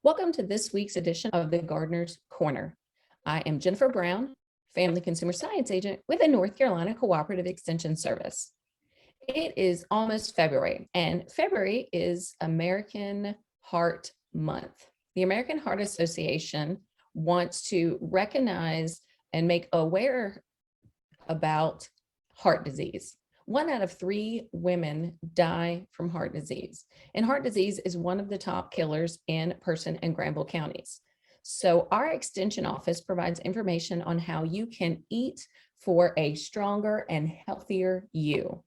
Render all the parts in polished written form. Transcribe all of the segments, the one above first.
Welcome to this week's edition of the Gardener's Corner. I am Jennifer Brown, Family Consumer Science Agent with the North Carolina Cooperative Extension Service. It is almost February, and February is American Heart Month. The American Heart Association wants to recognize and make aware about heart disease. 1 out of 3 women die from heart disease, and heart disease is one of the top killers in Person and Granville counties. So our extension office provides information on how you can eat for a stronger and healthier you.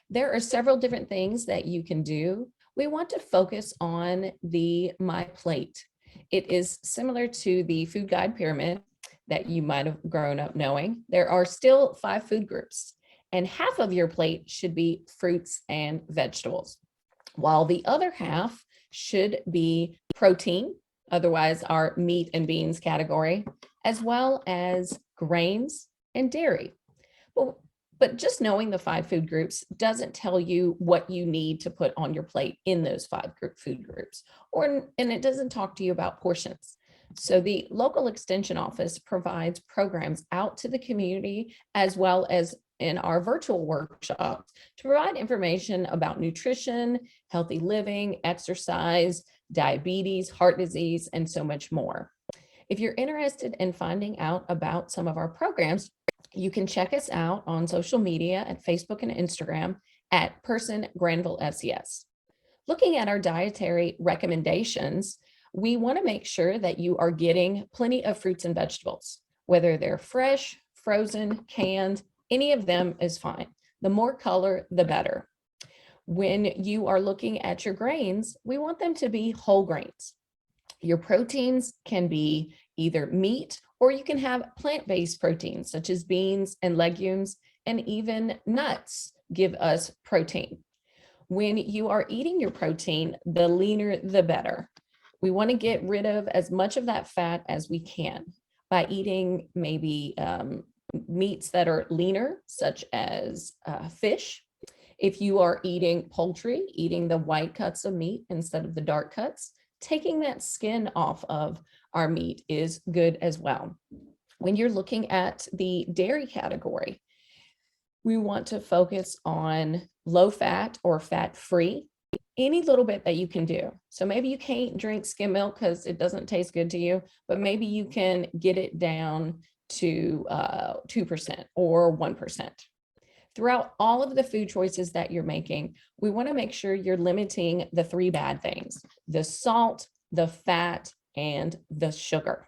There are several different things that you can do. We want to focus on the My Plate. It is similar to the food guide pyramid that you might have grown up knowing. There are still 5 food groups, and half of your plate should be fruits and vegetables, while the other half should be protein, otherwise our meat and beans category, as well as grains and dairy. But just knowing the 5 food groups doesn't tell you what you need to put on your plate in those 5 food groups, and it doesn't talk to you about portions. So the local extension office provides programs out to the community as well as in our virtual workshops to provide information about nutrition, healthy living, exercise, diabetes, heart disease, and so much more. If you're interested in finding out about some of our programs, you can check us out on social media at Facebook and Instagram at Person Granville FCS. Looking at our dietary recommendations, we want to make sure that you are getting plenty of fruits and vegetables, whether they're fresh, frozen, canned, any of them is fine. The more color, the better. When you are looking at your grains, we want them to be whole grains. Your proteins can be either meat or you can have plant-based proteins such as beans and legumes, and even nuts give us protein. When you are eating your protein, the leaner, the better. We want to get rid of as much of that fat as we can by eating maybe meats that are leaner, such as fish. If you are eating poultry, eating the white cuts of meat instead of the dark cuts, taking that skin off of our meat is good as well. When you're looking at the dairy category, we want to focus on low fat or fat-free, any little bit that you can do. So maybe you can't drink skim milk because it doesn't taste good to you, but maybe you can get it down to 2% or 1%. Throughout all of the food choices that you're making, we want to make sure you're limiting the 3 bad things: the salt, the fat, and the sugar.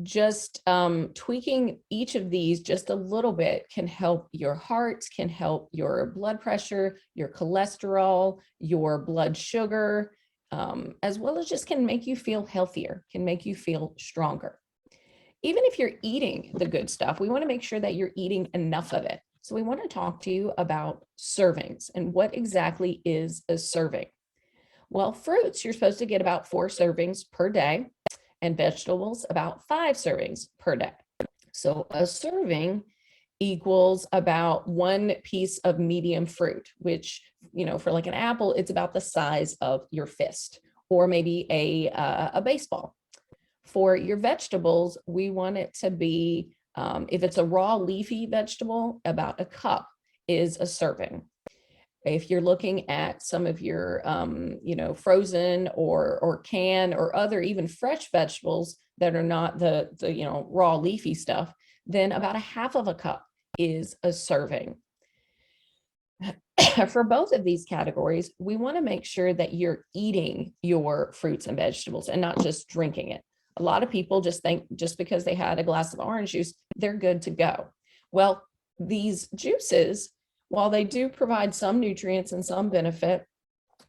Just tweaking each of these just a little bit can help your heart, can help your blood pressure, your cholesterol, your blood sugar, as well as just can make you feel healthier, can make you feel stronger. Even if you're eating the good stuff, we want to make sure that you're eating enough of it. So we want to talk to you about servings and what exactly is a serving. Well, fruits, you're supposed to get about 4 servings per day, and vegetables about 5 servings per day. So a serving equals about 1 piece of medium fruit, which, for like an apple, it's about the size of your fist, or maybe a baseball. For your vegetables, we want it to be, if it's a raw leafy vegetable, about 1 cup is a serving. If you're looking at some of your, frozen or canned or other even fresh vegetables that are not the raw leafy stuff, then about 1/2 of a cup is a serving. For both of these categories, we want to make sure that you're eating your fruits and vegetables and not just drinking it. A lot of people just think just because they had a glass of orange juice, they're good to go. Well, these juices, while they do provide some nutrients and some benefit,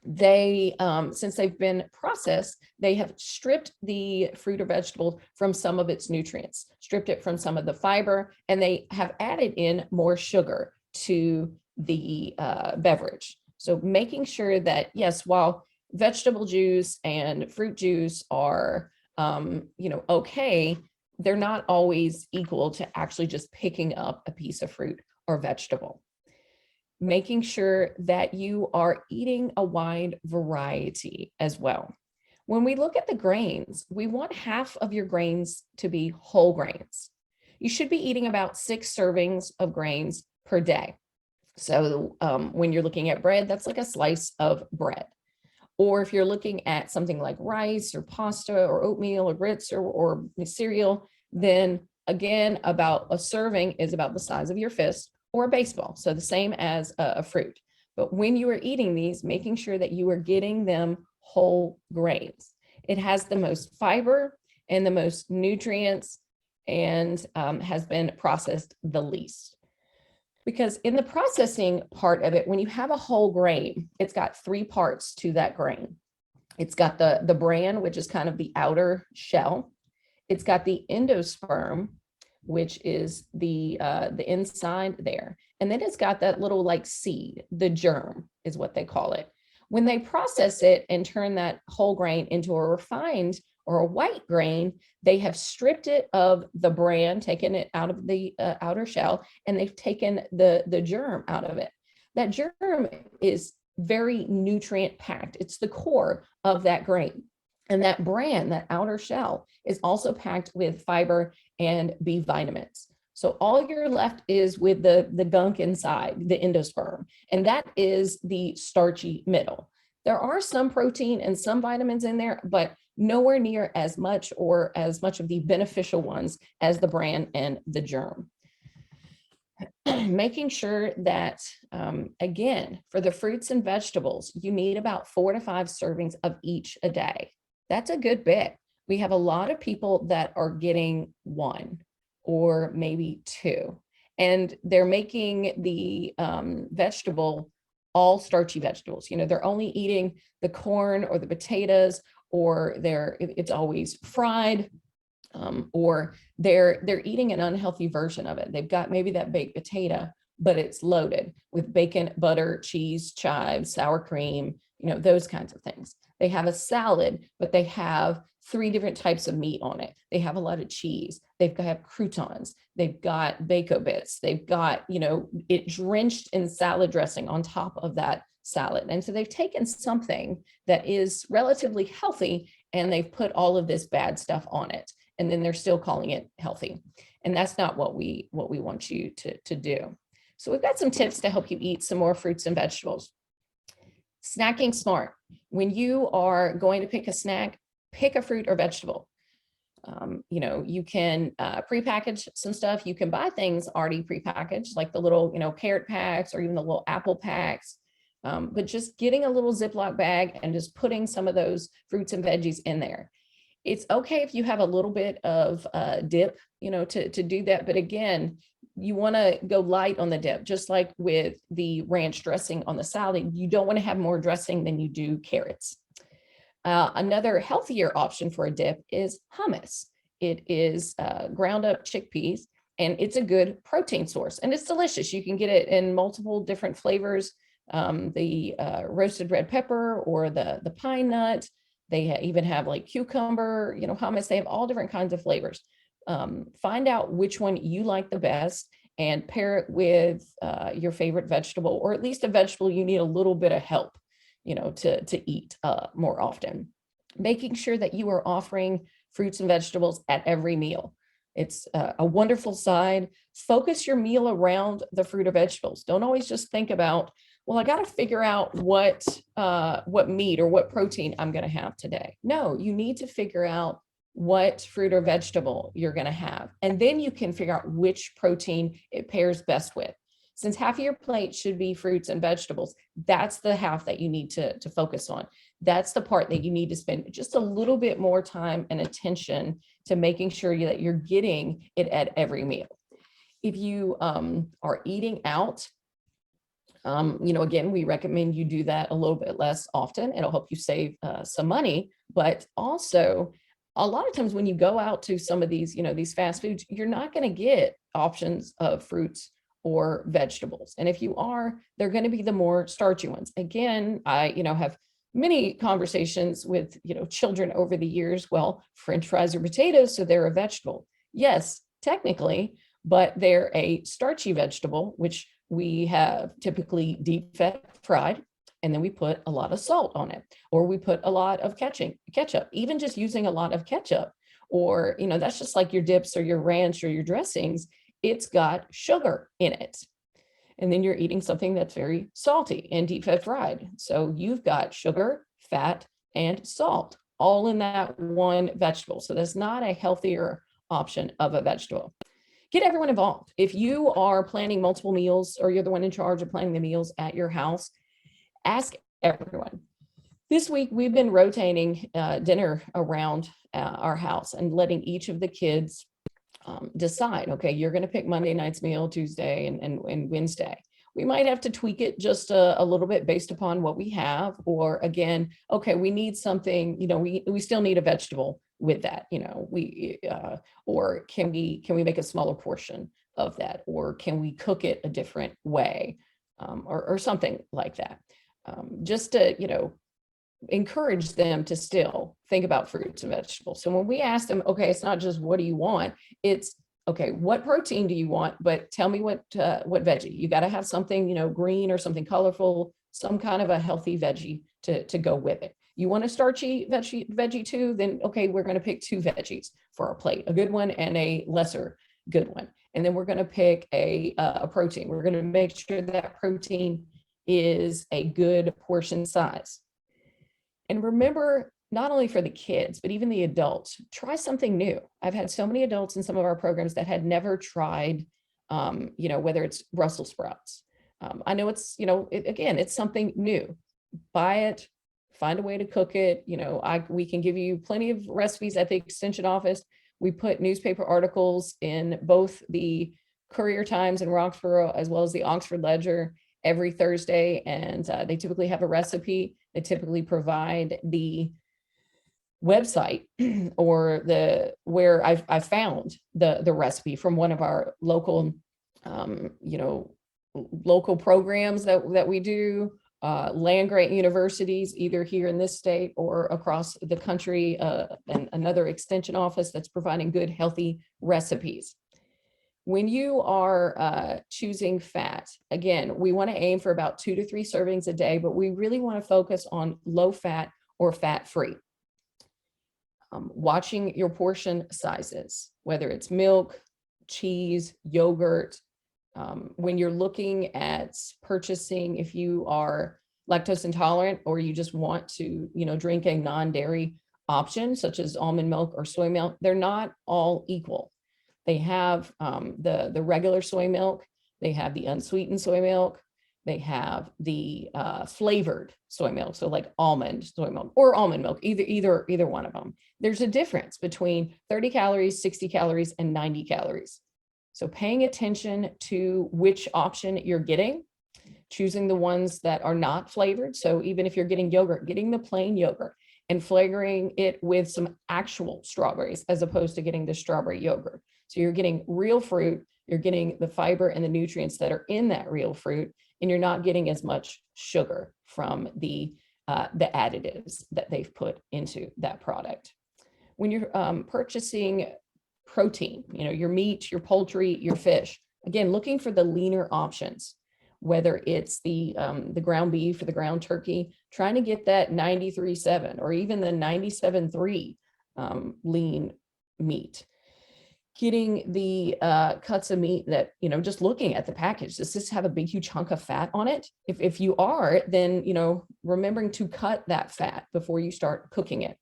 they, since they've been processed, they have stripped the fruit or vegetable from some of its nutrients, stripped it from some of the fiber, and they have added in more sugar to the beverage. So making sure that, yes, while vegetable juice and fruit juice are, okay, they're not always equal to actually just picking up a piece of fruit or vegetable. Making sure that you are eating a wide variety as well. When we look at the grains, we want half of your grains to be whole grains. You should be eating about 6 servings of grains per day. So when you're looking at bread, that's like a slice of bread. Or if you're looking at something like rice or pasta or oatmeal or grits or cereal, then again, about a serving is about the size of your fist or a baseball. So the same as a fruit. But when you are eating these, making sure that you are getting them whole grains. It has the most fiber and the most nutrients and has been processed the least. Because in the processing part of it, when you have a whole grain, it's got 3 parts to that grain. It's got the bran, which is kind of the outer shell. It's got the endosperm, which is the inside there. And then it's got that little like seed, the germ is what they call it. When they process it and turn that whole grain into a refined or a white grain, they have stripped it of the bran, taken it out of the outer shell, and they've taken the germ out of it. That germ is very nutrient packed. It's the core of that grain. And that bran, that outer shell, is also packed with fiber and B vitamins. So all you're left is with the gunk inside, the endosperm, and that is the starchy middle. There are some protein and some vitamins in there, but nowhere near as much or as much of the beneficial ones as the bran and the germ. Making sure that, again, for the fruits and vegetables, you need about 4 to 5 servings of each a day. That's a good bit. We have a lot of people that are getting 1 or maybe 2, and they're making the vegetable all starchy vegetables. You know, they're only eating the corn or the potatoes, or it's always fried, or they're eating an unhealthy version of it. They've got maybe that baked potato, but it's loaded with bacon, butter, cheese, chives, sour cream, you know, those kinds of things. They have a salad, but they have 3 different types of meat on it. They have a lot of cheese. They've got croutons. They've got bacon bits. They've got, you know, it drenched in salad dressing on top of that salad. And so they've taken something that is relatively healthy and they've put all of this bad stuff on it. And then they're still calling it healthy. And that's not what we want you to do. So we've got some tips to help you eat some more fruits and vegetables. Snacking smart. When you are going to pick a snack, pick a fruit or vegetable. You know, you can prepackage some stuff. You can buy things already prepackaged, like the little, you know, carrot packs or even the little apple packs. But just getting a little Ziploc bag and just putting some of those fruits and veggies in there. It's okay if you have a little bit of dip, you know, to do that. But again, you want to go light on the dip, just like with the ranch dressing on the salad. You don't want to have more dressing than you do carrots. Another healthier option for a dip is hummus. It is ground up chickpeas, and it's a good protein source, and it's delicious. You can get it in multiple different flavors, the roasted red pepper or the pine nut. They even have like cucumber, you know, hummus. They have all different kinds of flavors. Find out which one you like the best and pair it with your favorite vegetable, or at least a vegetable you need a little bit of help, you know, to eat more often. Making sure that you are offering fruits and vegetables at every meal. It's a wonderful side. Focus your meal around the fruit or vegetables. Don't always just think about, well, I got to figure out what meat or what protein I'm going to have today. No, you need to figure out what fruit or vegetable you're going to have. And then you can figure out which protein it pairs best with. Since half of your plate should be fruits and vegetables, that's the half that you need to focus on. That's the part that you need to spend just a little bit more time and attention to making sure that you're getting it at every meal. If you are eating out, you know, again, we recommend you do that a little bit less often. It'll help you save some money, but also a lot of times when you go out to some of these, you know, these fast foods, you're not going to get options of fruits or vegetables. And if you are, they're going to be the more starchy ones. Again, I, you know, have many conversations with, you know, children over the years. Well, French fries are potatoes, so they're a vegetable. Yes, technically, but they're a starchy vegetable, which we have typically deep fat fried, and then we put a lot of salt on it, or we put a lot of ketchup, even just using a lot of ketchup, or, that's just like your dips or your ranch or your dressings. It's got sugar in it. And then you're eating something that's very salty and deep fat fried. So you've got sugar, fat, and salt all in that one vegetable. So that's not a healthier option of a vegetable. Get everyone involved. If you are planning multiple meals or you're the one in charge of planning the meals at your house, ask everyone. This week, we've been rotating dinner around our house and letting each of the kids decide, okay, you're going to pick Monday night's meal, Tuesday and Wednesday. We might have to tweak it just a little bit based upon what we have, or again, okay, we need something, we still need a vegetable with that, or can we make a smaller portion of that, or can we cook it a different way, or something like that, just to, encourage them to still think about fruits and vegetables. So when we ask them, okay, it's not just what do you want, it's okay, what protein do you want? But tell me what veggie. You got to have something, green or something colorful, some kind of a healthy veggie to go with it. You want a starchy veggie too? Then okay, we're going to pick 2 veggies for our plate, a good one and a lesser good one. And then we're going to pick a protein. We're going to make sure that protein is a good portion size. And remember, not only for the kids, but even the adults, try something new. I've had so many adults in some of our programs that had never tried, whether it's Brussels sprouts. I know it's, again, it's something new. Buy it, find a way to cook it. We can give you plenty of recipes at the extension office. We put newspaper articles in both the Courier Times in Roxborough, as well as the Oxford Ledger every Thursday. And they typically have a recipe. They typically provide the website or where I found the recipe from one of our local, local programs that we do, land grant universities, either here in this state or across the country, and another extension office that's providing good, healthy recipes. When you are choosing fat, again, we want to aim for about 2 to 3 servings a day, but we really want to focus on low fat or fat-free. Watching your portion sizes, whether it's milk, cheese, yogurt. When you're looking at purchasing, if you are lactose intolerant or you just want to, drink a non-dairy option, such as almond milk or soy milk, they're not all equal. They have the regular soy milk, they have the unsweetened soy milk, they have the flavored soy milk, so like almond soy milk or almond milk, either one of them. There's a difference between 30 calories, 60 calories, and 90 calories. So paying attention to which option you're getting, choosing the ones that are not flavored. So even if you're getting yogurt, getting the plain yogurt and flavoring it with some actual strawberries as opposed to getting the strawberry yogurt. So you're getting real fruit, you're getting the fiber and the nutrients that are in that real fruit, and you're not getting as much sugar from the additives that they've put into that product. When you're purchasing protein, your meat, your poultry, your fish, again, looking for the leaner options, whether it's the ground beef or the ground turkey, trying to get that 93.7 or even the 97.3 lean meat. Getting the cuts of meat that, just looking at the package, does this have a big, huge hunk of fat on it? If you are, then, remembering to cut that fat before you start cooking it.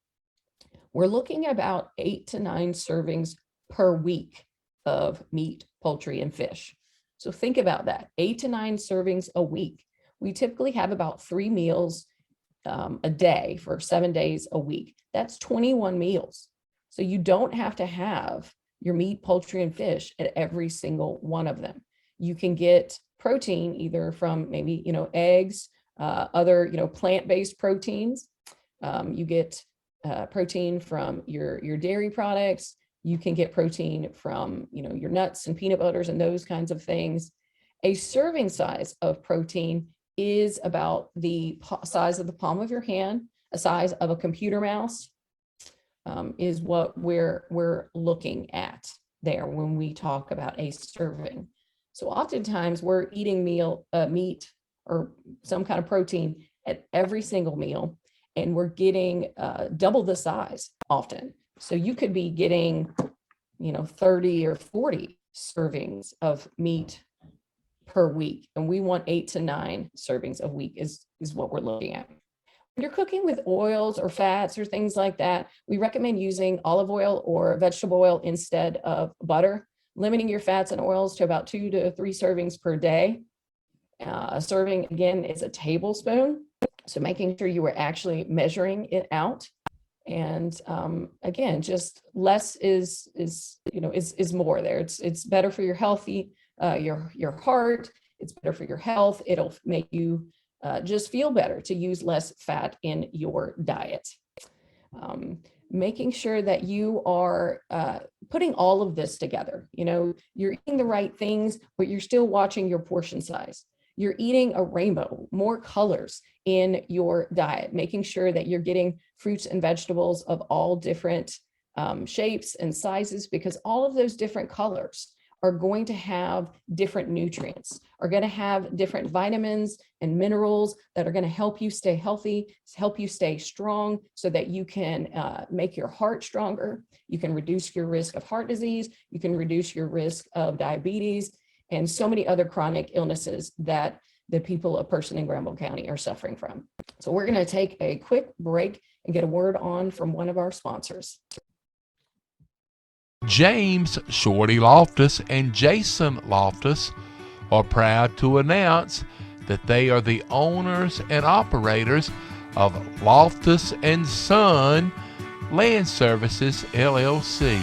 We're looking at about 8 to 9 servings per week of meat, poultry, and fish. So think about that, 8 to 9 servings a week. We typically have about 3 meals a day for 7 days a week. That's 21 meals. So you don't have to have your meat, poultry, and fish at every single one of them. You can get protein either from maybe, eggs, other, plant-based proteins. You get protein from your dairy products. You can get protein from, your nuts and peanut butters and those kinds of things. A serving size of protein is about the size of the palm of your hand, a size of a computer mouse, is what we're looking at there when we talk about a serving. So oftentimes we're eating meat or some kind of protein at every single meal, and we're getting double the size often. So you could be getting, 30 or 40 servings of meat per week, and we want 8 to 9 servings a week is what we're looking at. When you're cooking with oils or fats or things like that, we recommend using olive oil or vegetable oil instead of butter, limiting your fats and oils to about 2 to 3 servings per day. A serving, again, is a tablespoon. So making sure you are actually measuring it out. And again, just less is more there. It's better for your healthy, your heart. It's better for your health. It'll make you just feel better to use less fat in your diet. Making sure that you are putting all of this together. You're eating the right things, but you're still watching your portion size. You're eating a rainbow, more colors in your diet, making sure that you're getting fruits and vegetables of all different shapes and sizes, because all of those different colors are going to have different nutrients, are going to have different vitamins and minerals that are going to help you stay healthy, help you stay strong, so that you can make your heart stronger. You can reduce your risk of heart disease. You can reduce your risk of diabetes and so many other chronic illnesses that the people of Person and Granville County are suffering from. So we're going to take a quick break and get a word on from one of our sponsors. James Shorty Loftus and Jason Loftus are proud to announce that they are the owners and operators of Loftus and Son Land Services, LLC.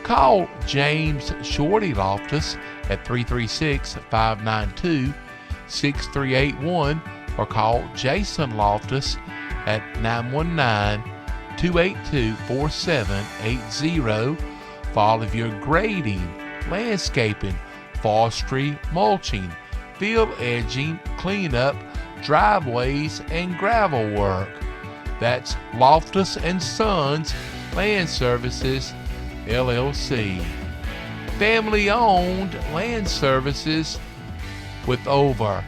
Call James Shorty Loftus at 336-592-6381 or call Jason Loftus at 919-282-4780 for all of your grading, landscaping, forestry, mulching, field edging, cleanup, driveways, and gravel work. That's Loftus and Sons Land Services, LLC. Family-owned land services with over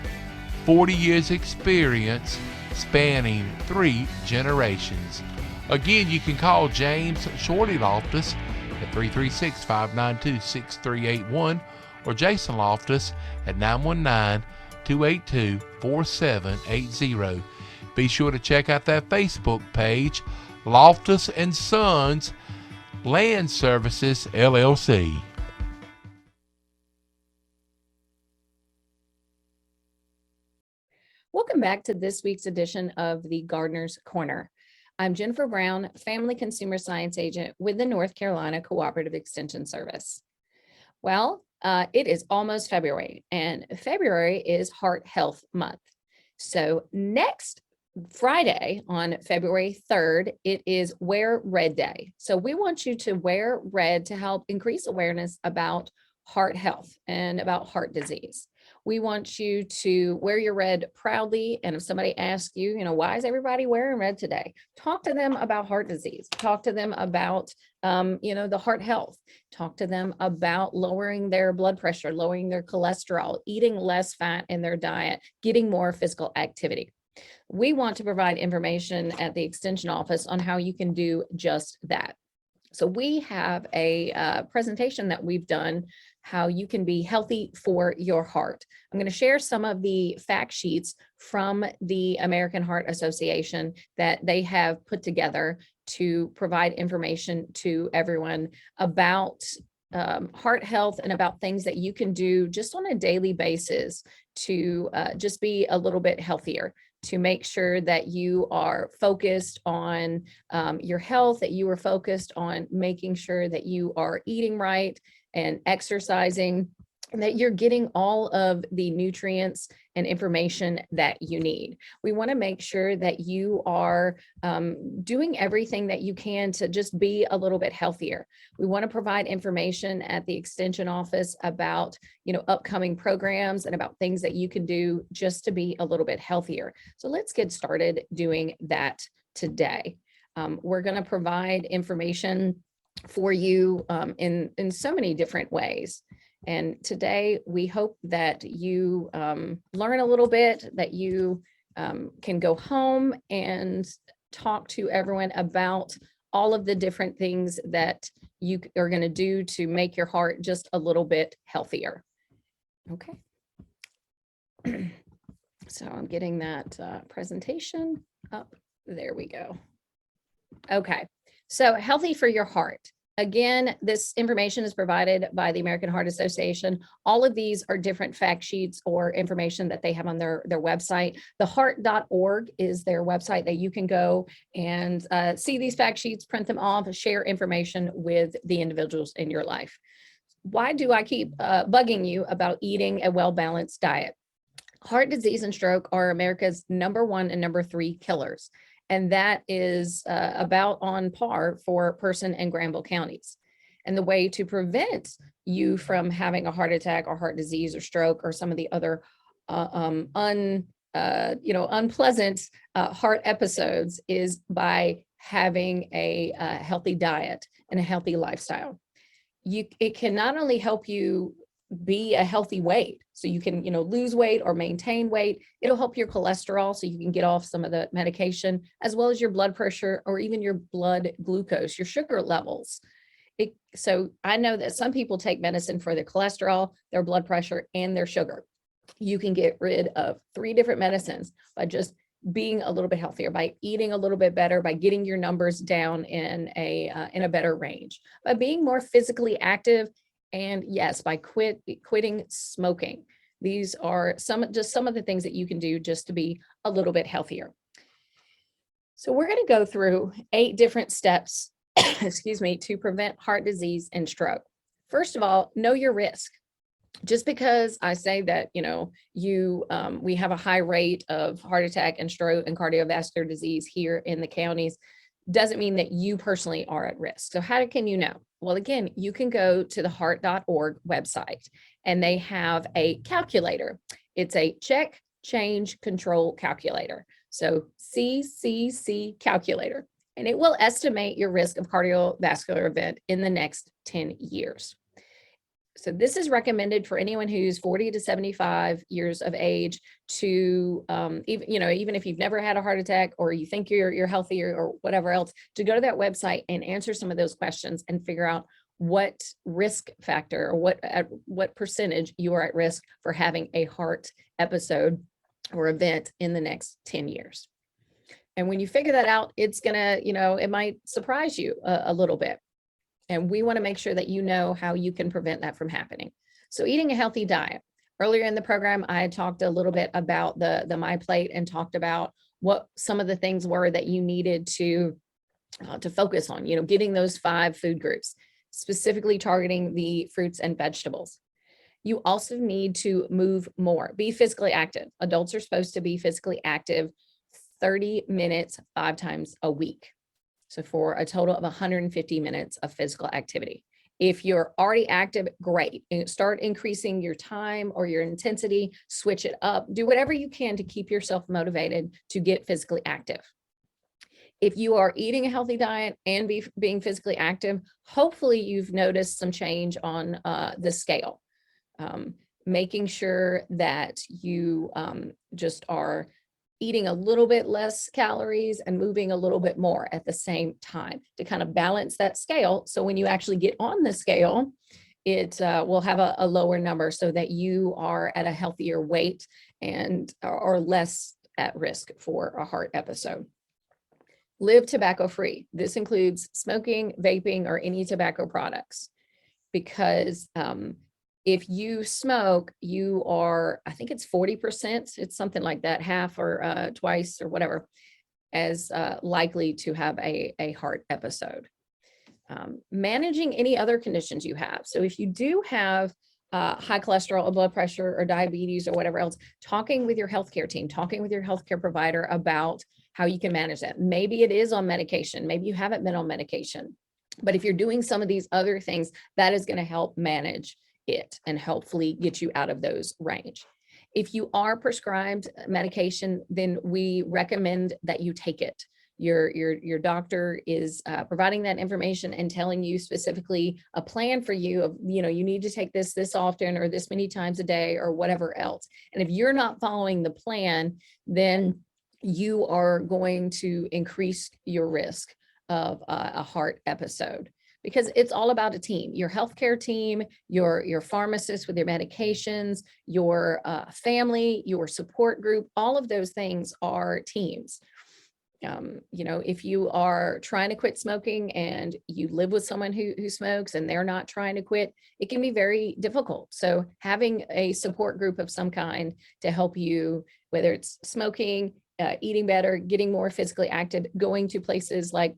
40 years experience spanning 3 generations. Again, you can call James Shorty Loftus at 336-592-6381 or Jason Loftus at 919-282-4780. Be sure to check out that Facebook page, Loftus and Sons Land Services, LLC. Welcome back to this week's edition of the Gardener's Corner. I'm Jennifer Brown, Family Consumer Science Agent with the North Carolina Cooperative Extension Service. Well, it is almost February, and February is Heart Health Month. So next Friday on February 3rd, it is Wear Red Day. So we want you to wear red to help increase awareness about heart health and about heart disease. We want you to wear your red proudly. And if somebody asks you, why is everybody wearing red today? Talk to them about heart disease. Talk to them about, the heart health. Talk to them about lowering their blood pressure, lowering their cholesterol, eating less fat in their diet, getting more physical activity. We want to provide information at the Extension office on how you can do just that. So we have a presentation that we've done, how you can be healthy for your heart. I'm going to share some of the fact sheets from the American Heart Association that they have put together to provide information to everyone about heart health and about things that you can do just on a daily basis to just be a little bit healthier, to make sure that you are focused on your health, that you are focused on making sure that you are eating right and exercising, and that you're getting all of the nutrients and information that you need. We want to make sure that you are doing everything that you can to just be a little bit healthier. We want to provide information at the Extension office about, upcoming programs and about things that you can do just to be a little bit healthier. So let's get started doing that today. We're going to provide information for you in so many different ways. And today we hope that you learn a little bit, that you can go home and talk to everyone about all of the different things that you are going to do to make your heart just a little bit healthier. Okay. So I'm getting that presentation up. There we go. Okay. So healthy for your heart. Again, this information is provided by the American Heart Association. All of these are different fact sheets or information that they have on their website. Theheart.org is their website that you can go and see these fact sheets, print them off, share information with the individuals in your life. Why do I keep bugging you about eating a well-balanced diet? Heart disease and stroke are America's #1 and #3 killers. And that is about on par for Person and Granville counties. And the way to prevent you from having a heart attack or heart disease or stroke or some of the other unpleasant heart episodes is by having a healthy diet and a healthy lifestyle. It can not only help you be a healthy weight, so you can lose weight or maintain weight. It'll help your cholesterol so you can get off some of the medication, as well as your blood pressure or even your blood glucose, your sugar levels. So I know that some people take medicine for their cholesterol, their blood pressure, and their sugar. You can get rid of 3 different medicines by just being a little bit healthier, by eating a little bit better, by getting your numbers down in a better range, by being more physically active, and yes, by quitting smoking. These are some of the things that you can do just to be a little bit healthier. So we're going to go through 8 different steps, excuse me, to prevent heart disease and stroke. First of all, know your risk. Just because I say that, we have a high rate of heart attack and stroke and cardiovascular disease here in the counties doesn't mean that you personally are at risk. So how can you know? Well, again, you can go to the heart.org website and they have a calculator. It's a check, change, control calculator. So CCC calculator, and it will estimate your risk of cardiovascular event in the next 10 years. So this is recommended for anyone who's 40 to 75 years of age to, even if you've never had a heart attack or you think you're healthy or whatever else, to go to that website and answer some of those questions and figure out what risk factor or what percentage you are at risk for having a heart episode or event in the next 10 years. And when you figure that out, it's gonna, it might surprise you a little bit. And we want to make sure that you know how you can prevent that from happening. So eating a healthy diet. Earlier in the program, I talked a little bit about the My Plate and talked about what some of the things were that you needed to focus on, getting those 5 food groups, specifically targeting the fruits and vegetables. You also need to move more, be physically active. Adults are supposed to be physically active 30 minutes 5 times a week. So for a total of 150 minutes of physical activity. If you're already active, great. Start increasing your time or your intensity, switch it up, do whatever you can to keep yourself motivated to get physically active. If you are eating a healthy diet and being physically active, hopefully you've noticed some change on the scale. Making sure that you just are eating a little bit less calories and moving a little bit more at the same time to kind of balance that scale. So when you actually get on the scale, it will have a lower number so that you are at a healthier weight and are less at risk for a heart episode. Live tobacco free. This includes smoking, vaping, or any tobacco products, because if you smoke, you are, I think it's 40%, it's something like that, half or twice or whatever, as likely to have a heart episode. Managing any other conditions you have. So if you do have high cholesterol or blood pressure or diabetes or whatever else, talking with your healthcare team, talking with your healthcare provider about how you can manage that. Maybe it is on medication, maybe you haven't been on medication, but if you're doing some of these other things, that is going to help manage it and hopefully get you out of those range. If you are prescribed medication, then we recommend that you take it. Your doctor is providing that information and telling you specifically a plan for you of, you need to take this often or this many times a day or whatever else. And if you're not following the plan, then you are going to increase your risk of a heart episode, because it's all about a team. Your healthcare team, your pharmacist with your medications, your family, your support group, all of those things are teams. If you are trying to quit smoking and you live with someone who smokes and they're not trying to quit, it can be very difficult. So having a support group of some kind to help you, whether it's smoking, eating better, getting more physically active, going to places like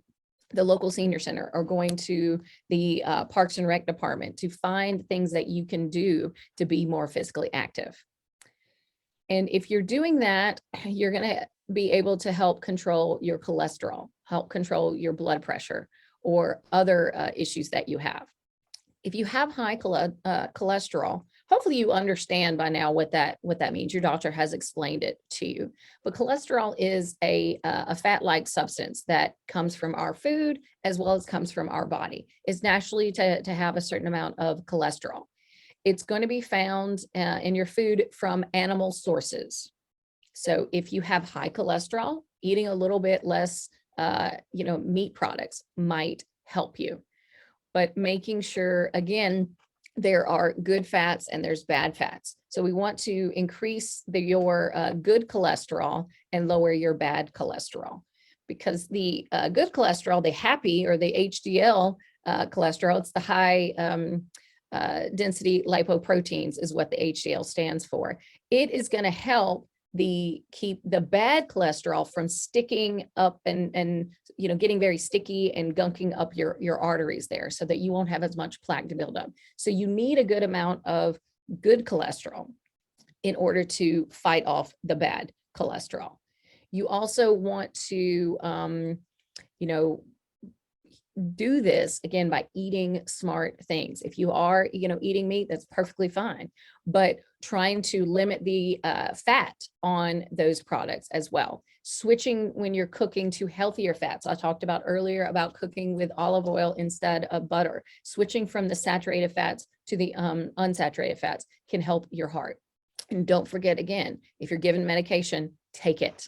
the local senior center or going to the Parks and Rec department to find things that you can do to be more physically active. And if you're doing that, you're going to be able to help control your cholesterol, help control your blood pressure, or other issues that you have. If you have high cholesterol, hopefully you understand by now what that means. Your doctor has explained it to you. But cholesterol is a fat-like substance that comes from our food as well as comes from our body. It's naturally to have a certain amount of cholesterol. It's going to be found in your food from animal sources. So if you have high cholesterol, eating a little bit less, meat products might help you. But making sure, again, there are good fats and there's bad fats. So we want to increase your good cholesterol and lower your bad cholesterol, because the good cholesterol, the happy or the HDL cholesterol, it's the high density lipoproteins is what the HDL stands for. It is going to help keep the bad cholesterol from sticking up and getting very sticky and gunking up your arteries there, so that you won't have as much plaque to build up. So you need a good amount of good cholesterol in order to fight off the bad cholesterol. You also want to do this again by eating smart things. If you are, eating meat, that's perfectly fine, but trying to limit the fat on those products as well. Switching when you're cooking to healthier fats. I talked about earlier about cooking with olive oil instead of butter. Switching from the saturated fats to the unsaturated fats can help your heart. And don't forget, again, if you're given medication, take it.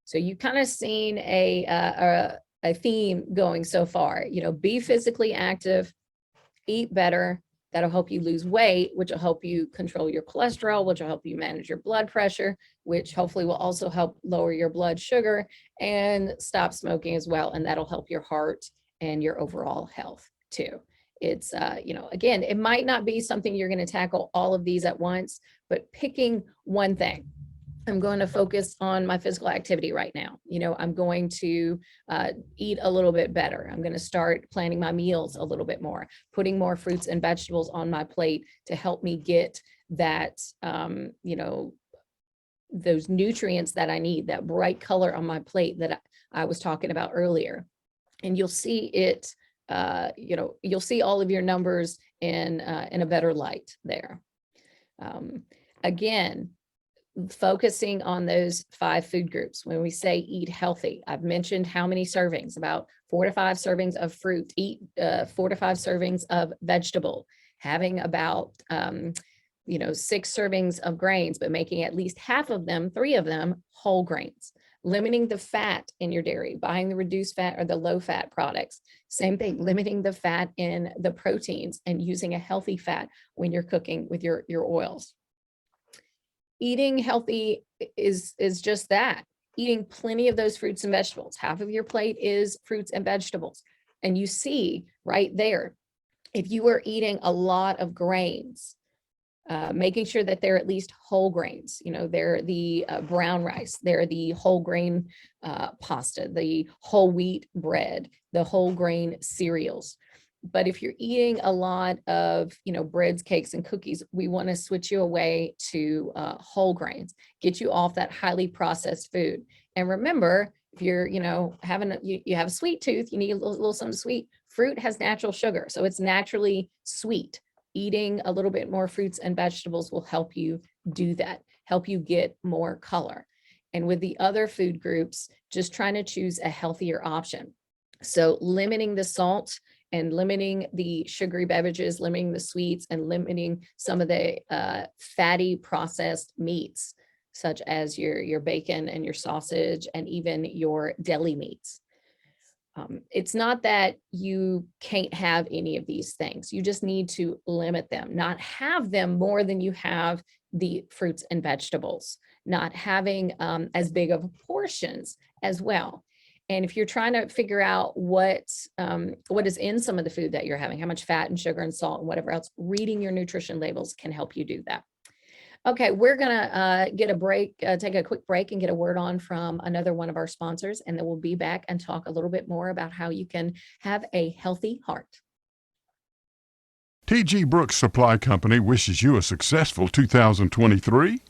So you kind of seen a theme going so far. Be physically active, eat better. That'll help you lose weight, which will help you control your cholesterol, which will help you manage your blood pressure, which hopefully will also help lower your blood sugar, and stop smoking as well. And that'll help your heart and your overall health too. It's, again, it might not be something you're going to tackle all of these at once, but picking one thing. I'm going to focus on my physical activity right now. I'm going to eat a little bit better. I'm going to start planning my meals a little bit more, putting more fruits and vegetables on my plate to help me get that, those nutrients that I need, that bright color on my plate that I was talking about earlier. And you'll see it, you'll see all of your numbers in a better light there. Again, focusing on those 5 food groups. When we say eat healthy, I've mentioned how many servings, about 4 to 5 servings of fruit, eat 4 to 5 servings of vegetable, having about 6 servings of grains, but making at least half of them, 3 of them, whole grains. Limiting the fat in your dairy, buying the reduced fat or the low fat products. Same thing, limiting the fat in the proteins and using a healthy fat when you're cooking with your oils. Eating healthy is just that, eating plenty of those fruits and vegetables. Half of your plate is fruits and vegetables. And you see right there, if you are eating a lot of grains, making sure that they're at least whole grains, they're the brown rice, they're the whole grain pasta, the whole wheat bread, the whole grain cereals. But if you're eating a lot of, breads, cakes, and cookies, we want to switch you away to whole grains, get you off that highly processed food. And remember, if you're, you have a sweet tooth, you need a little something sweet. Fruit has natural sugar, so it's naturally sweet. Eating a little bit more fruits and vegetables will help you do that, help you get more color. And with the other food groups, just trying to choose a healthier option. So limiting the salt and limiting the sugary beverages, limiting the sweets, and limiting some of the fatty processed meats, such as your bacon and your sausage and even your deli meats. It's not that you can't have any of these things. You just need to limit them, not have them more than you have the fruits and vegetables, not having as big of portions as well. And if you're trying to figure out what is in some of the food that you're having, how much fat and sugar and salt and whatever else, reading your nutrition labels can help you do that. Okay, we're gonna get a break, take a quick break and get a word on from another one of our sponsors, and then we'll be back and talk a little bit more about how you can have a healthy heart. T.G. Brooks Supply Company wishes you a successful 2023.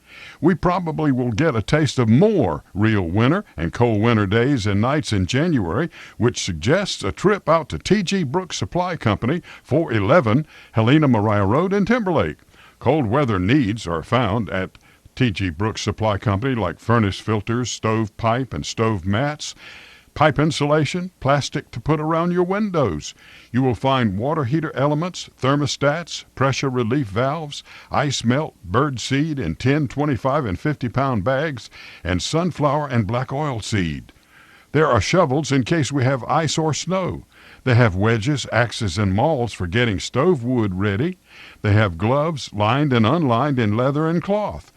We probably will get a taste of more real winter and cold winter days and nights in January, which suggests a trip out to T.G. Brooks Supply Company, 411 Helena Maria Road in Timberlake. Cold weather needs are found at T.G. Brooks Supply Company, like furnace filters, stove pipe, and stove mats, pipe insulation, plastic to put around your windows. You will find water heater elements, thermostats, pressure relief valves, ice melt, bird seed in 10, 25, and 50-pound bags, and sunflower and black oil seed. There are shovels in case we have ice or snow. They have wedges, axes, and mauls for getting stove wood ready. They have gloves, lined and unlined in leather and cloth.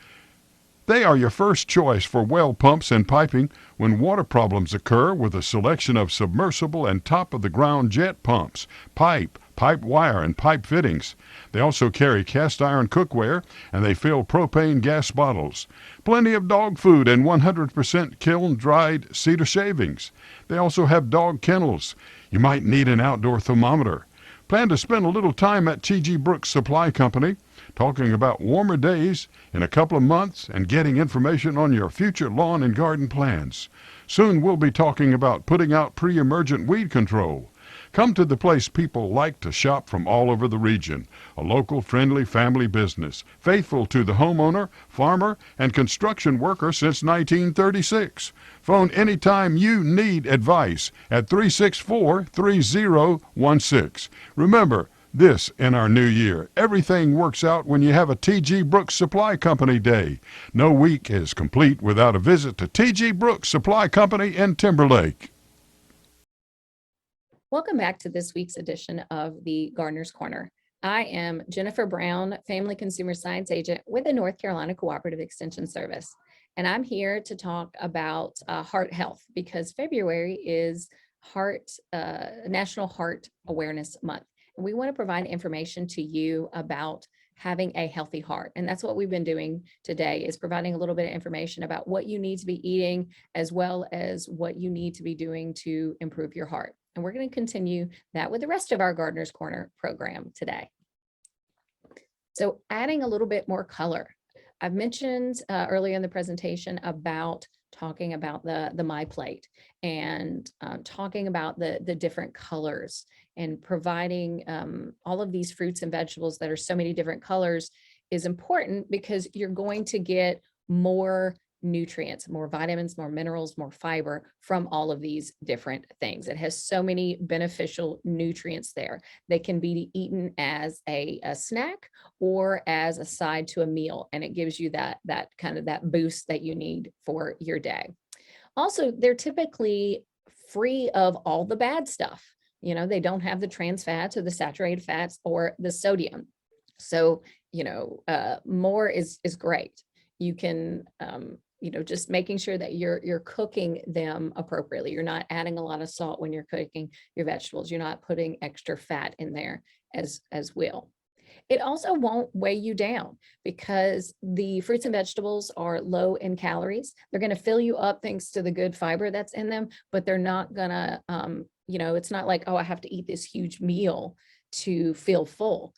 They are your first choice for well pumps and piping when water problems occur, with a selection of submersible and top-of-the-ground jet pumps, pipe wire, and pipe fittings. They also carry cast iron cookware, and they fill propane gas bottles. Plenty of dog food and 100% kiln-dried cedar shavings. They also have dog kennels. You might need an outdoor thermometer. Plan to spend a little time at T.G. Brooks Supply Company, talking about warmer days in a couple of months and getting information on your future lawn and garden plans. Soon we'll be talking about putting out pre-emergent weed control. Come to the place people like to shop from all over the region, a local, friendly family business, faithful to the homeowner, farmer, and construction worker since 1936. Phone anytime you need advice at 364-3016. Remember, this in our new year, everything works out when you have a T.G. Brooks Supply Company day. No week is complete without a visit to T.G. Brooks Supply Company in Timberlake. Welcome back to this week's edition of the Gardener's Corner. I am Jennifer Brown, Family Consumer Science Agent with the North Carolina Cooperative Extension Service. And I'm here to talk about heart health, because February is National Heart Awareness Month. And we want to provide information to you about having a healthy heart. And that's what we've been doing today, is providing a little bit of information about what you need to be eating, as well as what you need to be doing to improve your heart. And we're going to continue that with the rest of our Gardener's Corner program today. So adding a little bit more color. I've mentioned earlier in the presentation about talking about the My Plate, and talking about the different colors, and providing all of these fruits and vegetables that are so many different colors is important, because you're going to get more nutrients, more vitamins, more minerals, more fiber from all of these different things. It has so many beneficial nutrients there. They can be eaten as a snack or as a side to a meal, and it gives you that kind of that boost that you need for your day. Also, they're typically free of all the bad stuff. You know, they don't have the trans fats or the saturated fats or the sodium. So, more is great. You can, just making sure that you're cooking them appropriately. You're not adding a lot of salt when you're cooking your vegetables. You're not putting extra fat in there as well. It also won't weigh you down, because the fruits and vegetables are low in calories. They're going to fill you up thanks to the good fiber that's in them, but they're not going to, it's not like, oh, I have to eat this huge meal to feel full.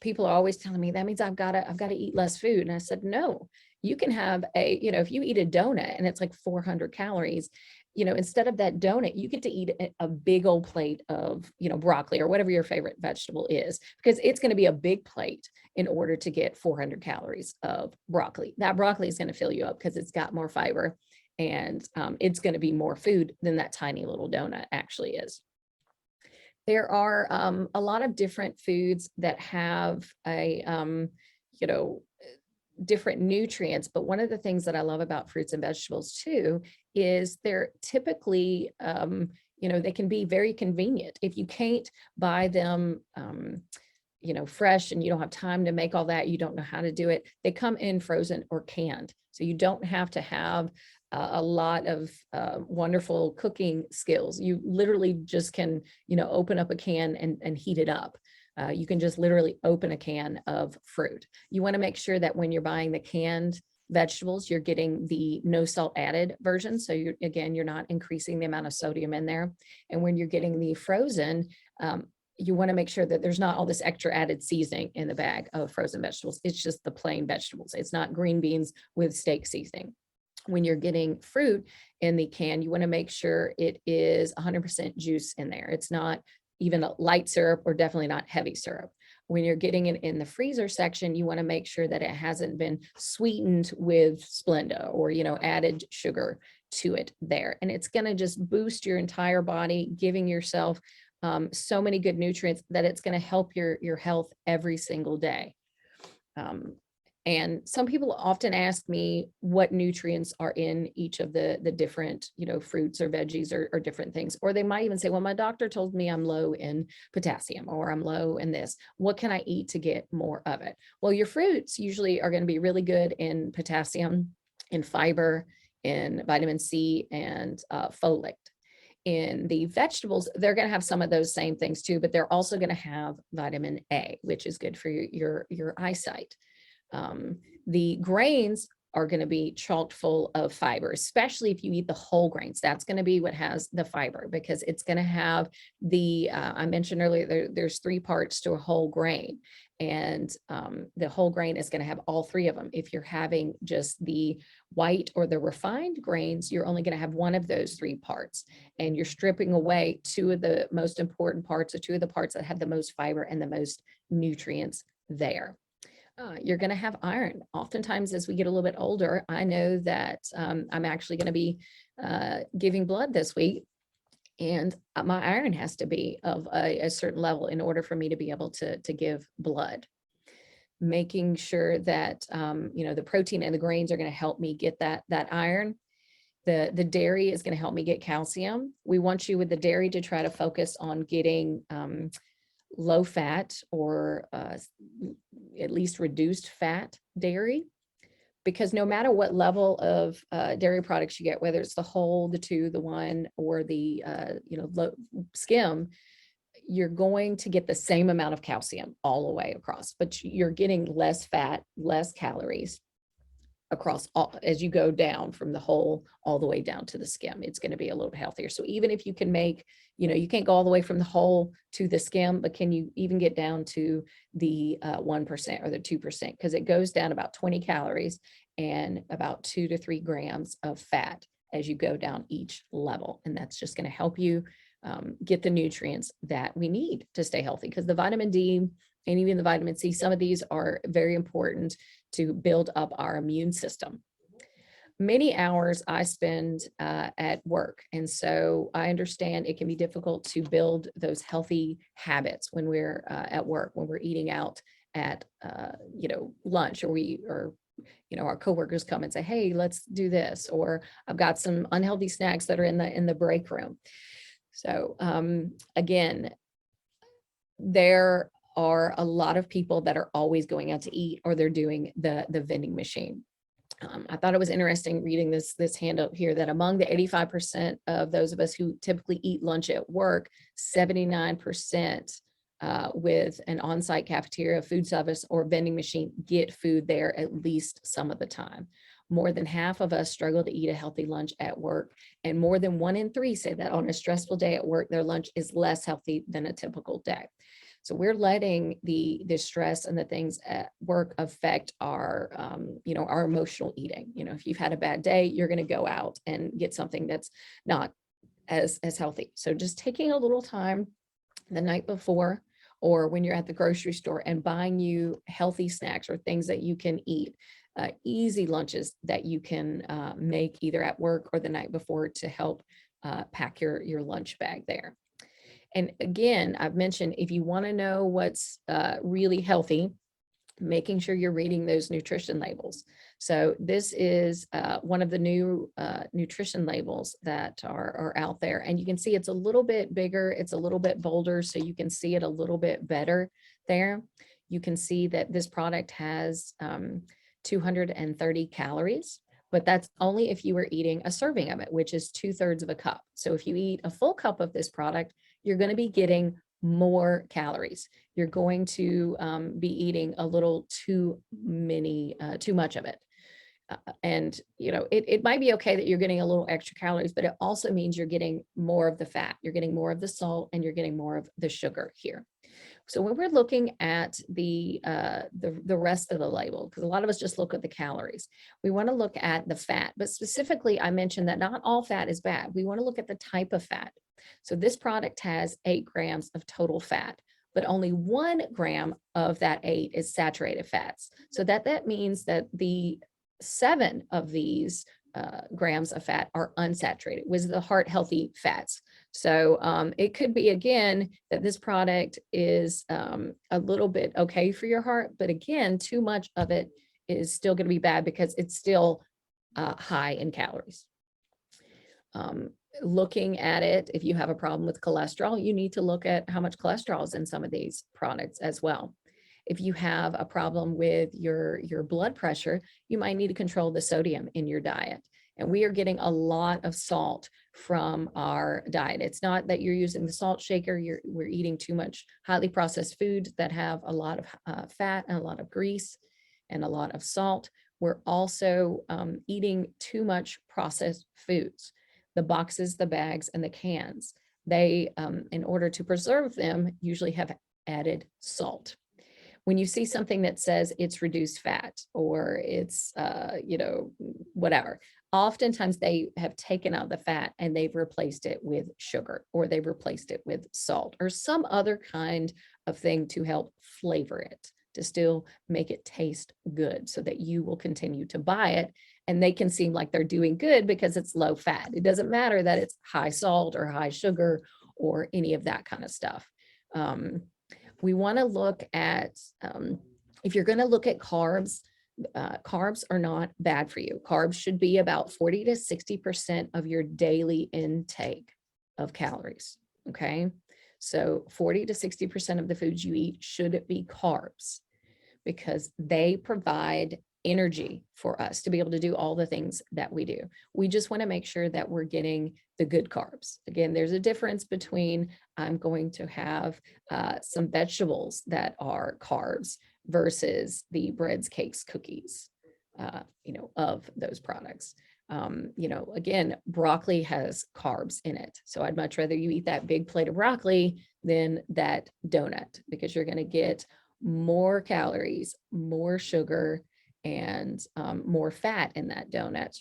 people are always telling me that means I've got to eat less food. And I said, no, you can have if you eat a donut and it's like 400 calories, instead of that donut, you get to eat a big old plate of, broccoli or whatever your favorite vegetable is, because it's going to be a big plate in order to get 400 calories of broccoli. That broccoli is going to fill you up because it's got more fiber, and it's going to be more food than that tiny little donut actually is. There are a lot of different foods that have you know, different nutrients, but one of the things that I love about fruits and vegetables too is they're typically, they can be very convenient. If you can't buy them, fresh, and you don't have time to make all that, you don't know how to do it, they come in frozen or canned. So you don't have to have a lot of wonderful cooking skills. You literally just can, open up a can and heat it up. You can just literally open a can of fruit. You want to make sure that when you're buying the canned vegetables, you're getting the no salt added version. So you're not increasing the amount of sodium in there. And when you're getting the frozen, you want to make sure that there's not all this extra added seasoning in the bag of frozen vegetables. It's just the plain vegetables. It's not green beans with steak seasoning. When you're getting fruit in the can, you want to make sure it is 100% juice in there. It's not even a light syrup, or definitely not heavy syrup. When you're getting it in the freezer section, you want to make sure that it hasn't been sweetened with Splenda or, added sugar to it there. And it's going to just boost your entire body, giving yourself so many good nutrients that it's going to help your health every single day. And some people often ask me what nutrients are in each of the different, fruits or veggies or different things. Or they might even say, well, my doctor told me I'm low in potassium, or I'm low in this. What can I eat to get more of it? Well, your fruits usually are going to be really good in potassium, in fiber, in vitamin C, and folate. In the vegetables, they're going to have some of those same things too, but they're also going to have vitamin A, which is good for your eyesight. The grains are going to be chock full of fiber, especially if you eat the whole grains. That's going to be what has the fiber, because it's going to have I mentioned earlier, there's 3 parts to a whole grain, and the whole grain is going to have all 3 of them. If you're having just the white or the refined grains, you're only going to have one of those 3 parts, and you're stripping away 2 of the most important parts, or 2 of the parts that have the most fiber and the most nutrients there. You're going to have iron. Oftentimes, as we get a little bit older, I know that I'm actually going to be giving blood this week, and my iron has to be of a certain level in order for me to be able to give blood. Making sure that the protein and the grains are going to help me get that iron. The dairy is going to help me get calcium. We want you with the dairy to try to focus on getting low fat, or at least reduced fat dairy, because no matter what level of dairy products you get, whether it's the whole, the 2, the 1, or the low skim, you're going to get the same amount of calcium all the way across, but you're getting less fat, less calories across all as you go down from the whole all the way down to the skim. It's going to be a little healthier. So even if you can make, you can't go all the way from the whole to the skim, but can you even get down to the 1% or the 2%? Because it goes down about 20 calories and about 2 to 3 grams of fat as you go down each level. And that's just going to help you get the nutrients that we need to stay healthy, because the vitamin D and even the vitamin C, some of these are very important to build up our immune system. Many hours I spend at work, and so I understand it can be difficult to build those healthy habits when we're at work, when we're eating out at lunch, or our coworkers come and say, hey, let's do this, or I've got some unhealthy snacks that are in the break room. So again, there are a lot of people that are always going out to eat, or they're doing the vending machine. I thought it was interesting reading this handout here, that among the 85% of those of us who typically eat lunch at work, 79% with an on-site cafeteria, food service, or vending machine get food there at least some of the time. More than half of us struggle to eat a healthy lunch at work, and more than 1 in 3 say that on a stressful day at work, their lunch is less healthy than a typical day. So we're letting the stress and the things at work affect our, our emotional eating. If you've had a bad day, you're going to go out and get something that's not as healthy. So just taking a little time the night before, or when you're at the grocery store, and buying you healthy snacks or things that you can eat, easy lunches that you can make either at work or the night before to help pack your lunch bag there. And again, I've mentioned, if you want to know what's really healthy, making sure you're reading those nutrition labels. So this is one of the new nutrition labels that are out there. And you can see it's a little bit bigger, it's a little bit bolder, so you can see it a little bit better there. You can see that this product has 230 calories, but that's only if you were eating a serving of it, which is 2/3 of a cup. So if you eat a full cup of this product, you're going to be getting more calories. You're going to be eating a little too much of it. And it might be okay that you're getting a little extra calories, but it also means you're getting more of the fat, you're getting more of the salt, and you're getting more of the sugar here. So when we're looking at the rest of the label, because a lot of us just look at the calories, we want to look at the fat. But specifically, I mentioned that not all fat is bad. We want to look at the type of fat. So this product has 8 grams of total fat, but only 1 gram of that 8 is saturated fats. So that means that the 7 of these grams of fat are unsaturated, with the heart healthy fats. So it could be, again, that this product is a little bit okay for your heart, but again, too much of it is still going to be bad because it's still high in calories. Looking at it, if you have a problem with cholesterol, you need to look at how much cholesterol is in some of these products as well. If you have a problem with your blood pressure, you might need to control the sodium in your diet. And we are getting a lot of salt from our diet. It's not that you're using the salt shaker, we're eating too much highly processed foods that have a lot of fat and a lot of grease and a lot of salt. We're also eating too much processed foods. The boxes, the bags, and the cans, they, in order to preserve them, usually have added salt. When you see something that says it's reduced fat or it's, whatever, oftentimes they have taken out the fat and they've replaced it with sugar, or they've replaced it with salt or some other kind of thing to help flavor it, to still make it taste good so that you will continue to buy it. And they can seem like they're doing good because it's low fat. It doesn't matter that it's high salt or high sugar or any of that kind of stuff. We want to look at, if you're going to look at carbs, carbs are not bad for you. Carbs should be about 40 to 60% of your daily intake of calories. Okay. So 40 to 60% of the foods you eat should be carbs, because they provide energy for us to be able to do all the things that we do. We just want to make sure that we're getting the good carbs. Again, there's a difference between I'm going to have some vegetables that are carbs versus the breads, cakes, cookies, of those products. Again, broccoli has carbs in it. So I'd much rather you eat that big plate of broccoli than that donut, because you're going to get more calories, more sugar, and more fat in that donut.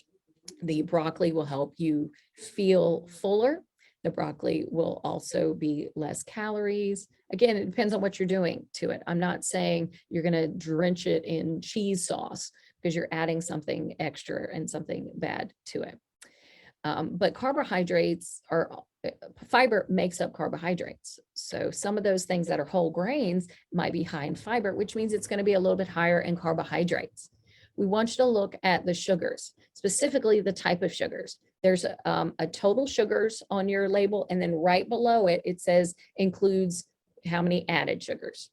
The broccoli will help you feel fuller. The broccoli will also be less calories. Again, it depends on what you're doing to it. I'm not saying you're going to drench it in cheese sauce, because you're adding something extra and something bad to it. But carbohydrates fiber makes up carbohydrates. So some of those things that are whole grains might be high in fiber, which means it's going to be a little bit higher in carbohydrates. We want you to look at the sugars, specifically the type of sugars. There's a total sugars on your label, and then right below it, it says includes how many added sugars.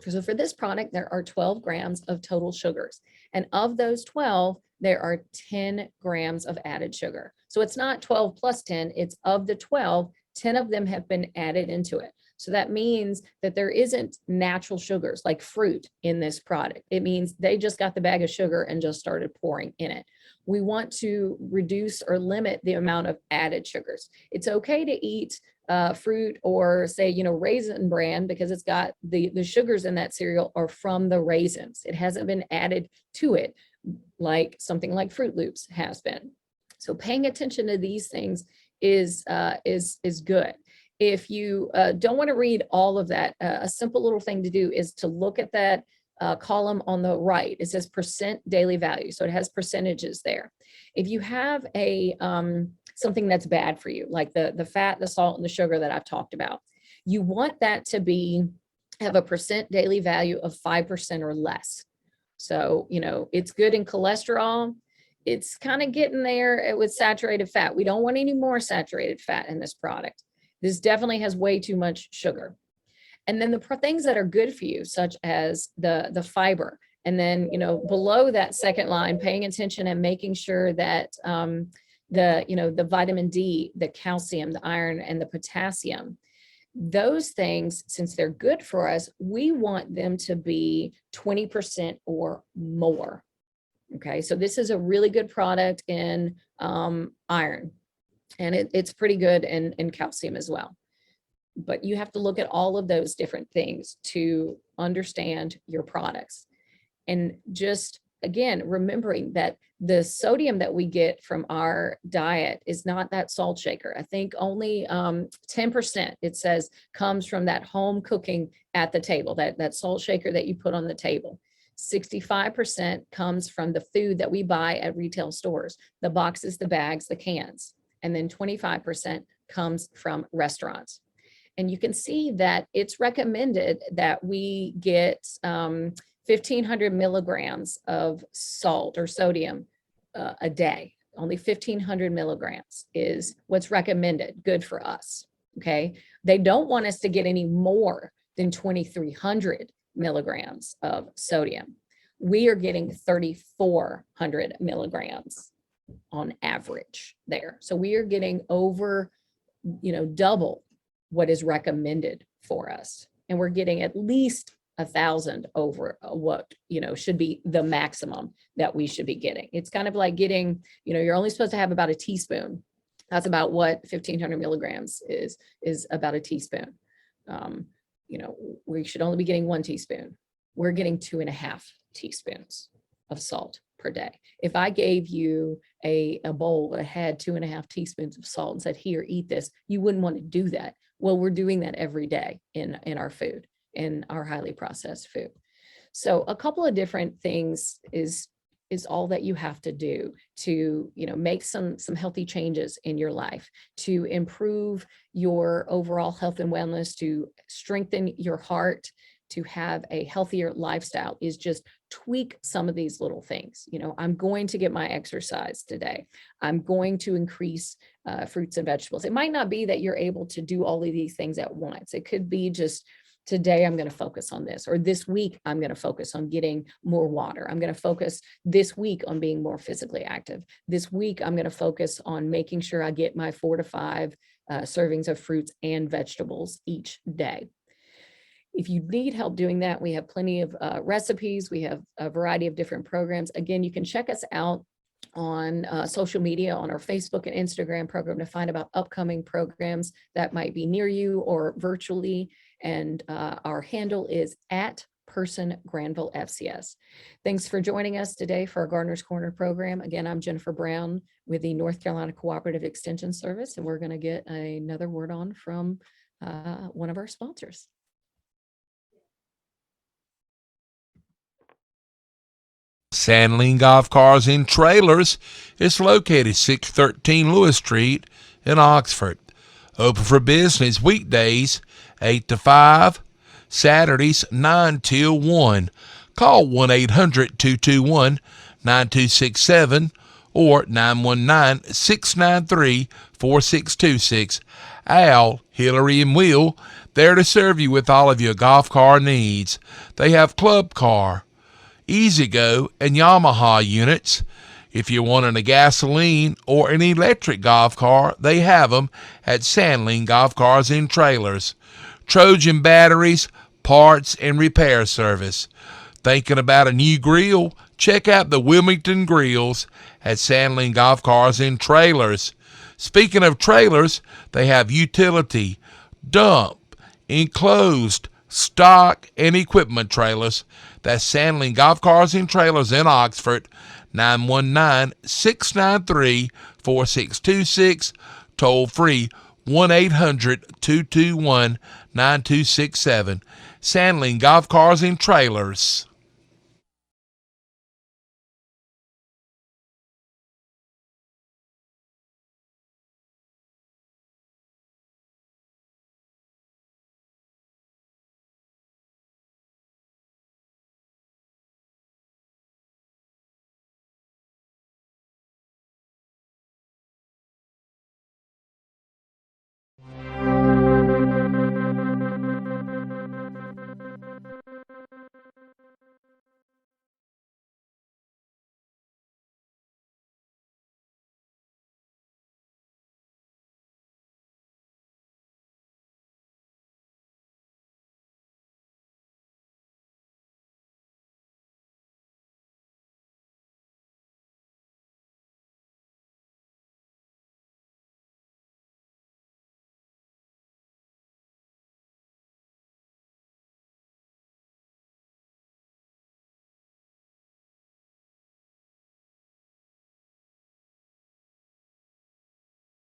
So for this product, there are 12 grams of total sugars. And of those 12, there are 10 grams of added sugar. So it's not 12 plus 10, it's of the 12, 10 of them have been added into it. So that means that there isn't natural sugars like fruit in this product. It means they just got the bag of sugar and just started pouring in it. We want to reduce or limit the amount of added sugars. It's okay to eat fruit or say, Raisin Bran, because it's got the sugars in that cereal are from the raisins. It hasn't been added to it like something like Fruit Loops has been. So paying attention to these things is good. If you don't want to read all of that, a simple little thing to do is to look at that column on the right. It says percent daily value. So it has percentages there. If you have a something that's bad for you, like the fat, the salt, and the sugar that I've talked about, you want that to have a percent daily value of 5% or less. So, it's good in cholesterol. It's kind of getting there with saturated fat. We don't want any more saturated fat in this product. This definitely has way too much sugar. And then the things that are good for you, such as the fiber. And then, below that second line, paying attention and making sure that the vitamin D, the calcium, the iron, and the potassium, those things, since they're good for us, we want them to be 20% or more. Okay, so this is a really good product in iron, and it's pretty good in calcium as well. But you have to look at all of those different things to understand your products. And just, again, remembering that the sodium that we get from our diet is not that salt shaker. I think only 10%, it says, comes from that home cooking at the table, that salt shaker that you put on the table. 65% comes from the food that we buy at retail stores, the boxes, the bags, the cans. And then 25% comes from restaurants. And you can see that it's recommended that we get 1,500 milligrams of salt or sodium a day. Only 1,500 milligrams is what's recommended, good for us, okay? They don't want us to get any more than 2,300 milligrams of sodium. We are getting 3,400 milligrams on average there. So we are getting over, double what is recommended for us. And we're getting at least 1,000 over what, should be the maximum that we should be getting. It's kind of like getting, you're only supposed to have about a teaspoon. That's about what 1,500 milligrams is about a teaspoon. We should only be getting 1 teaspoon. We're getting 2.5 teaspoons of salt per day. If I gave you a bowl that had 2.5 teaspoons of salt and said, here, eat this, you wouldn't want to do that. Well, we're doing that every day in our food, in our highly processed food. So a couple of different things is all that you have to do to, make some healthy changes in your life, to improve your overall health and wellness, to strengthen your heart, to have a healthier lifestyle, is just tweak some of these little things. I'm going to get my exercise today. I'm going to increase fruits and vegetables. It might not be that you're able to do all of these things at once. It could be just, today I'm going to focus on this, or this week I'm going to focus on getting more water. I'm going to focus this week on being more physically active. This week I'm going to focus on making sure I get my 4 to 5 servings of fruits and vegetables each day. If you need help doing that, we have plenty of recipes. We have a variety of different programs. Again, you can check us out on social media, on our Facebook and Instagram program, to find about upcoming programs that might be near you or virtually. And our handle is @PersonGranvilleFCS. Thanks for joining us today for our Gardener's Corner program. Again, I'm Jennifer Brown with the North Carolina Cooperative Extension Service, and we're going to get another word on from one of our sponsors. Sandling Golf Cars and Trailers is located 613 Lewis Street in Oxford. Open for business weekdays 8 to 5, Saturdays 9 till 1. Call 1-800-221-9267 or 919-693-4626. Al, Hillary, and Will, there to serve you with all of your golf car needs. They have club car, E-Z-GO, and Yamaha units. If you're wanting a gasoline or an electric golf car, they have them at Sandling Golf Cars and Trailers. Trojan batteries, parts, and repair service. Thinking about a new grill? Check out the Wilmington Grills at Sandling Golf Cars and Trailers. Speaking of trailers, they have utility, dump, enclosed, stock, and equipment trailers. That's Sandling Golf Cars and Trailers in Oxford, 919-693-4626, toll free 1-800-221-9267. Sandling Golf Cars and Trailers.